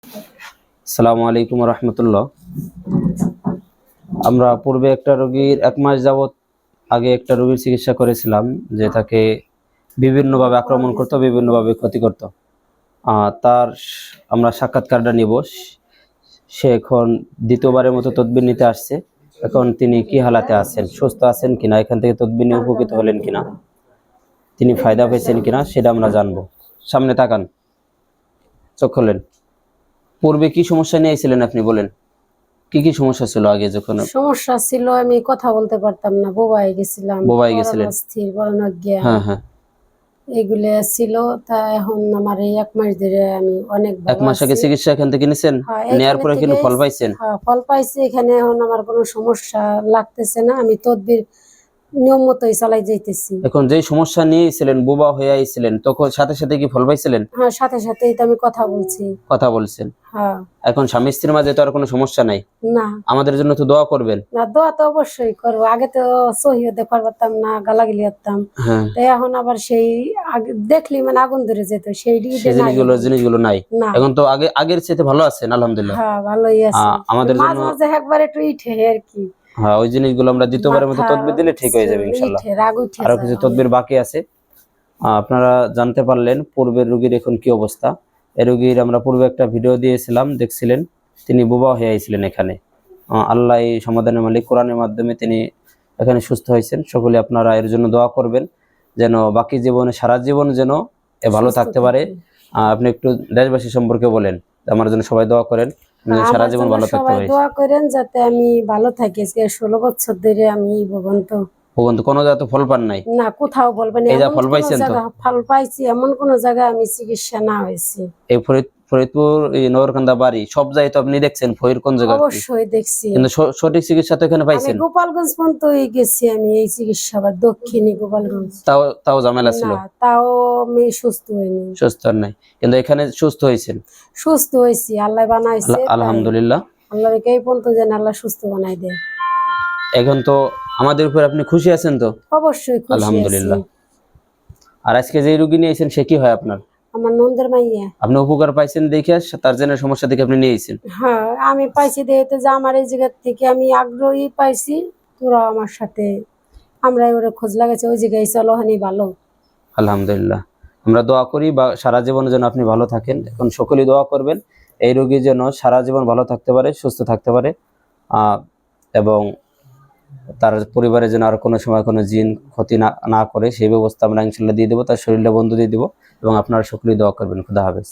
আসসালামু আলাইকুম রহমতুল্লাহ। আমরা পূর্বে একটা রোগীর 1 মাস যাবত আগে একটা রোগীর চিকিৎসা করেছিলাম, যে তাকে বিভিন্নভাবে আক্রমণ করতো, বিভিন্নভাবে ক্ষতি করতো। তার আমরা সাক্ষাৎকারটা নিব। সে এখন দ্বিতীয়বারের মতো তদবির নিতে আসছে। এখন তিনি কি হালাতে আছেন, সুস্থ আছেন কিনা, এখান থেকে তদবির নিয়ে উপকৃত হলেন কিনা, তিনি ফায়দা পেয়েছেন কিনা, সেটা আমরা জানবো। সামনে তাকান, চোখ খোলেন। পূর্বে কি সমস্যা নিয়ে এসেছিলেন আপনি, বলেন কি কি সমস্যা ছিল আগে? যখন সমস্যা ছিল আমি কথা বলতে পারতাম না, বোবাই গেছিলাম, বোবাই গেছিলেন? অস্থির, বরণজ্ঞা, হ্যাঁ হ্যাঁ। এগুলো ছিল। তা এখন আমার এই 1 মাস ধরে আমি অনেক 1 ভালো মাস আগে আছি। চিকিৎসা এখান থেকে নিছেন? নেয়ার এখানে পরে থেকে কিন্তু ফল পাইছেন? ফল পাইছি। এখানে এখন আমার কোনো সমস্যা লাগতেছে না, আমি তদবির নিয়ম মতোই চালাই যাইতেছি। এখন যেই সমস্যা নিয়েছিলেন, বোবা হয়ে আইছিলেন, তখন সাথে সাথে কি ফল পাইছিলেন? হ্যাঁ, সাথে সাথেই তো আমি কথা বলছি। কথা বলছেন। হ্যাঁ। এখন স্বামী স্ত্রীর মাঝে তো আর কোনো সমস্যা নাই? না আমাদের জন্য তো দোয়া করবেন। না, দোয়া তো অবশ্যই করবো। আগে তো সহিও দেখতে পারতাম না, গালাগালি করতাম। হ্যাঁ। তাই এখন আবার সেই আগে দেখলি মানে আগুন ধরে যেত, সেই জিনিসগুলো নাই। না। এখন তো আগের চেয়ে ভালো আছেন আলহামদুলিল্লাহ। হ্যাঁ, ভালোই আছে। আমাদের জন্য মাঝে মাঝে একবার একটু ইঠে আর কি। হ্যাঁ, ওই জিনিসগুলো আমরা দ্বিতীয়বারের মতো মাথা তদবির দিলে ঠিক হয়ে যাবে ইনশাআল্লাহ। ইঠে, রাগ উঠে আরো যায় কিছু অনেক। তদবির বাকি আছে। আপনারা জানতে পারলেন পূর্বের রোগীর এখন কি অবস্থা। এই রোগীর আমরা পূর্বে একটা ভিডিও দিয়েছিলাম, দেখছিলেন। তিনি বোবা হয়ে আইছিলেন এখানে। আল্লাহ এই সমাধানের মালিক, কোরআনের মাধ্যমে তিনি এখানে সুস্থ হয়েছেন। সকলে আপনারা এর জন্য দোয়া করবেন, যেন বাকি জীবনে, সারা জীবন যেন এ ভালো থাকতে পারে। আপনি একটু দেশবাসী সম্পর্কে বলেন, আমার জন্য সবাই দোয়া করেন, সারা জীবন ভালো থাকতে পারি। দোয়া করেন যাতে আমি ভালো থাকি। 16 বছর ধরে আমি ভুগন্ত কোনো জায়গায় ফল পান নাই? না, কোথাও বলবেন এই যা এমন ফল কোন পাইছেন তো? জায়গা ফল পাইছি, এমন কোন জায়গায় আমি চিকিৎসা না হয়েছে। এই ফরিদপুর, এই নগরকান্দা বাড়ি, সব জায়গায় তো আপনি দেখছেন ফরির কোন জায়গা? অবশ্যই দেখছি, কিন্তু সঠিক চিকিৎসা তো এখানে আমি পাইছেন? গোপালগঞ্জ পর্যন্ত গেছি আমি এই চিকিৎসা, আবার দক্ষিণী গোপালগঞ্জ। তাও ঝামেলা ছিল? না, তাও আমি সুস্থ হইনি। সুস্থ আর নাই, কিন্তু এখানে সুস্থ হয়েছেন? সুস্থ হয়েছি, আল্লাহ বানাইছে। আলহামদুলিল্লাহ। আল্লাহর এই পর্যন্ত যেন আল্লাহ সুস্থ বানাই দেয়। এখন তো আমাদের উপর আপনি খুশি আছেন তো? অবশ্যই খুশি আছি। আলহামদুলিল্লাহ। আর আজকে যে রোগী নিয়েছেন সে কি হয় আপনার? আমার নন্দের মাইয়া। আপনি উপকার পাইছেন দেখে, তার জন্য সমস্যা দেখে আপনি নিয়েছেন? হ্যাঁ, আমি পাইছি দেখতে যে আমার এই জায়গা থেকে আমি আগ্রহী পাইছি, তোরা আমার সাথে আমরা ওরা খোঁজ লাগাইছে, ওই জায়গায় চলো হানি ভালো। আলহামদুলিল্লাহ। আমরা দোয়া করি বা সারা জীবন যেন আপনি ভালো থাকেন। এখন সকলেই দোয়া করবেন এই রোগী যেন সারা জীবন ভালো থাকতে পারে, সুস্থ থাকতে পারে, এবং তার পরিবারে যেন আর কোনো সময় কোনো জিন ক্ষতি না করে, সেই ব্যবস্থা আমরা ইনশাল্লাহ দিয়ে দেবো। তার শরীরটা বন্ধ দিয়ে দেবো, এবং আপনারা সকলেই দোয়া করবেন। খুদা হাফেজ।